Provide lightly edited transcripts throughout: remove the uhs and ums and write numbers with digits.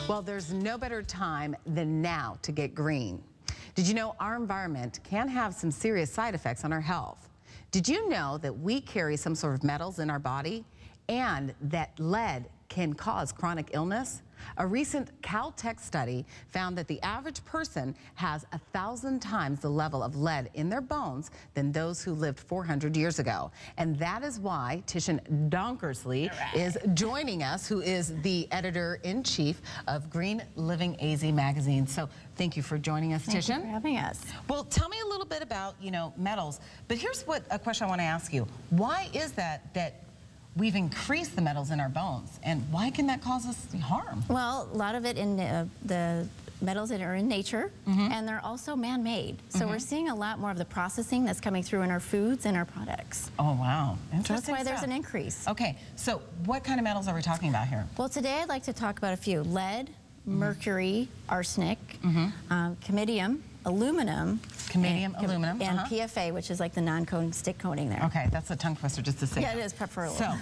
Well, there's no better time than now to get green. Did you know our environment can have some serious side effects on our health? Did you know that we carry some sort of metals in our body and that lead can cause chronic illness? A recent Caltech study found that the average person has 1,000 times the level of lead in their bones than those who lived 400 years ago. And that is why Tishin Donkersley is joining us, who is the editor-in-chief of Green Living AZ magazine. So thank you for joining us, Tishin. Thank you for having us. Well, tell me a little bit about, metals. But here's a question I want to ask you. Why is that we've increased the metals in our bones, and why can that cause us harm? Well, a lot of it in the metals that are in nature, and they're also man-made. So we're seeing a lot more of the processing that's coming through in our foods and our products. Oh, wow. So that's why there's an increase. Okay, so what kind of metals are we talking about here? Well, today I'd like to talk about a few. Lead, mercury, arsenic, cadmium, aluminum, aluminum, and PFA, which is like the non-coating stick coating there. Okay, that's a tongue twister just to say. Yeah, it is preferable. So,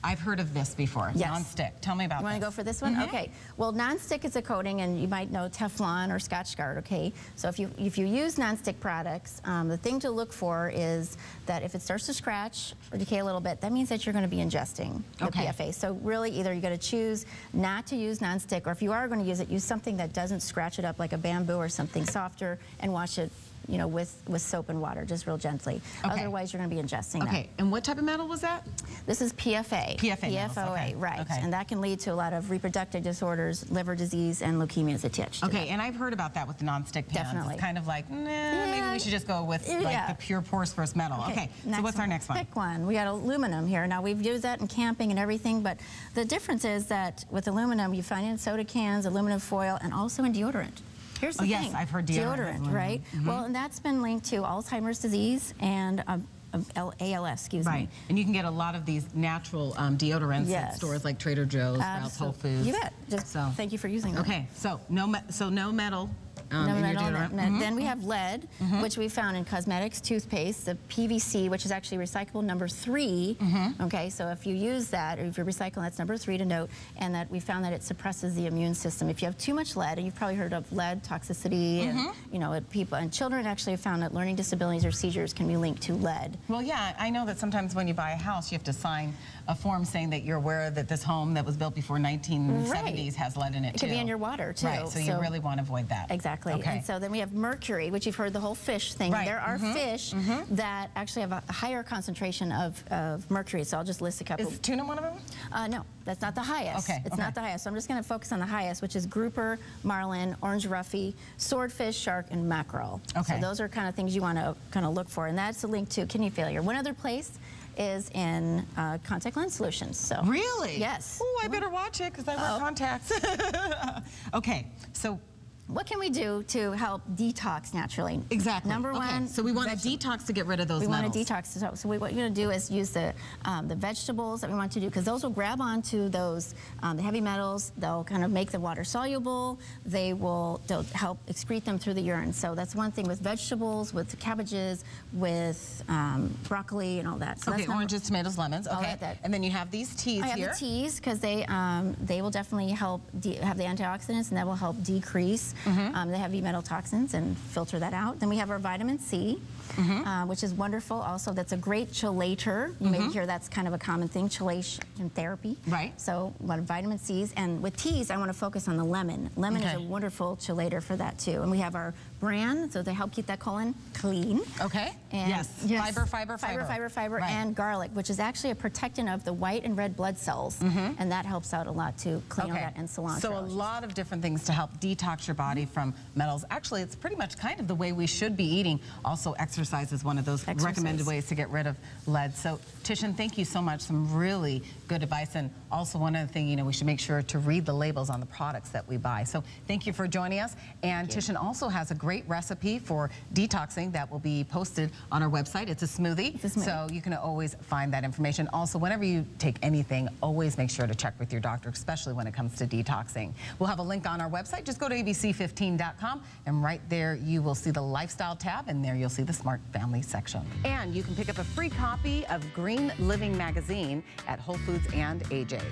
I've heard of this before, yes. Non-stick. Tell me about this. You want to go for this one? Okay. Well, non-stick is a coating, and you might know Teflon or Scotch Guard, okay? So if you use non-stick products, the thing to look for is that if it starts to scratch or decay a little bit, that means that you're going to be ingesting the PFA. So really, either you got to choose not to use non-stick, or if you are going to use it, use something that doesn't scratch it up like a bamboo or something softer, and wash it with soap and water, just real gently. Okay. Otherwise, you're going to be ingesting that. Okay, and what type of metal was that? This is PFA. PFOA, right. Okay. And that can lead to a lot of reproductive disorders, liver disease, and leukemias attached to Okay, that. and I've heard about that with the non-stick pans. Definitely. It's kind of like, maybe we should just go with like the pure porous metal. Okay, so what's our next one? Pick one. We got aluminum here. Now, we've used that in camping and everything, but the difference is that with aluminum, you find it in soda cans, aluminum foil, and also in deodorant. Here's the thing. Yes, I've heard deodorant, right? Well, and that's been linked to Alzheimer's disease and ALS, excuse me. And you can get a lot of these natural deodorants at stores like Trader Joe's, Sprouts, Whole Foods. You bet. Thank you for using them. Okay, so no metal. Then we have lead, which we found in cosmetics, toothpaste, the PVC, which is actually recyclable number 3. Okay, so if you use that, or if you're recycling, that's number 3 to note, and that we found that it suppresses the immune system. If you have too much lead, and you've probably heard of lead toxicity, and people and children actually have found that learning disabilities or seizures can be linked to lead. Well, yeah, I know that sometimes when you buy a house, you have to sign a form saying that you're aware that this home that was built before 1970s has lead in it, too. It could be in your water, too. Right, so you really want to avoid that. Exactly. Okay. And so then we have mercury, which you've heard the whole fish thing. There are fish that actually have a higher concentration of mercury, so I'll just list a couple. Is tuna one of them? No, that's not the highest. It's not the highest. So I'm just going to focus on the highest, which is grouper, marlin, orange roughy, swordfish, shark, and mackerel. So those are kind of things you want to kind of look for, and that's a link to kidney failure. One other place is in contact lens solutions. So really? Yes. Oh, I better watch it because I wear contacts. Okay, so what can we do to help detox naturally? Exactly. Number one. So we want to detox to get rid of those metals. We want to detox. So what we're going to do is use the vegetables that we want to do, because those will grab onto those the heavy metals. They'll kind of make the water soluble. They'll help excrete them through the urine. So that's one thing with vegetables, with cabbages, with broccoli and all that. So that's oranges, tomatoes, lemons. Okay. And then you have these teas here. I have the teas because they will definitely help have the antioxidants, and that will help decrease the heavy metal toxins and filter that out. Then we have our vitamin C, which is wonderful. Also, that's a great chelator. You may hear that's kind of a common thing, chelation therapy. Right. So, a lot of vitamin C's. And with teas, I want to focus on the lemon. Lemon is a wonderful chelator for that too. And we have our bran, so they help keep that colon clean. Okay. And yes. Fiber, and garlic, which is actually a protectant of the white and red blood cells, and that helps out a lot to clean all that, and cilantro. So a lot of different things to help detox your body from metals. Actually, it's pretty much kind of the way we should be eating. Also, exercise is one of those recommended ways to get rid of lead. So, Tishin, thank you so much. Some really good advice. And also, one other thing, we should make sure to read the labels on the products that we buy. So, thank you for joining us. And Tishin also has a great recipe for detoxing that will be posted on our website. It's a smoothie. So, you can always find that information. Also, whenever you take anything, always make sure to check with your doctor, especially when it comes to detoxing. We'll have a link on our website. Just go to abc15.com, and right there you will see the lifestyle tab, and there you'll see the Smart Family section. And you can pick up a free copy of Green Living magazine at Whole Foods and AJ's.